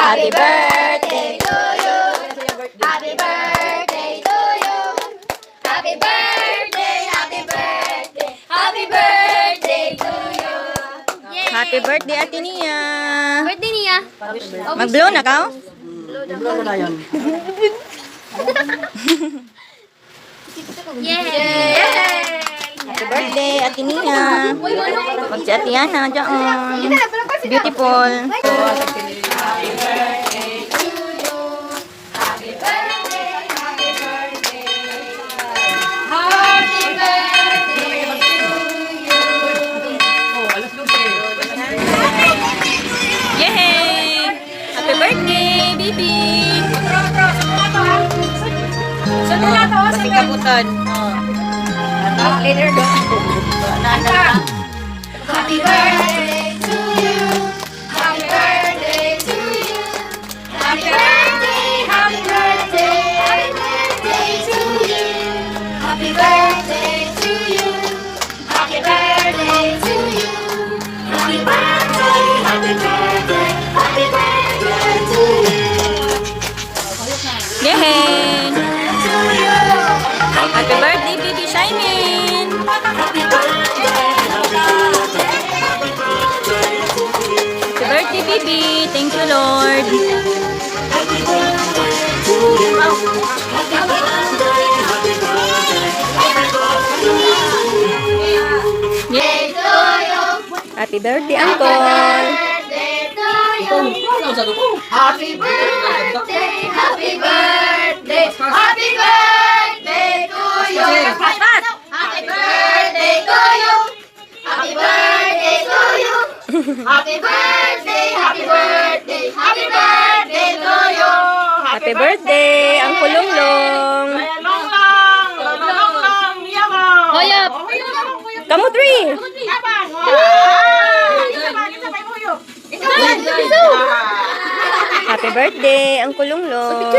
Happy birthday to you. Happy birthday to you. Happy birthday, happy birthday, happy birthday to you. Happy birthday, Ate Nia. Birthday niya. Mag-blow na ka? Yay! Happy birthday, Ate Nia. Mag si Ate Yana, dyan. Beautiful. Yay! Happy birthday, baby! Basta kabutan. Later go. Happy birthday to you. Happy birthday to you. Happy birthday, happy birthday, happy birthday to you. Happy birthday to you. Happy birthday to you. Happy birthday, happy birthday, happy birthday to you. Yay! To you. Happy birthday, baby Shimin! Happy birthday. Happy birthday, baby! Thank you, Lord! Yay to you. Happy birthday, Uncle! Birthday to you. Happy birthday, happy birthday, happy birthday to you. Happy birthday to you. Happy birthday to you. Happy birthday, happy birthday, happy birthday to you. Happy birthday, Uncle Longlong! Hoyap! Kamu three! Happy birthday, Uncle Longlong!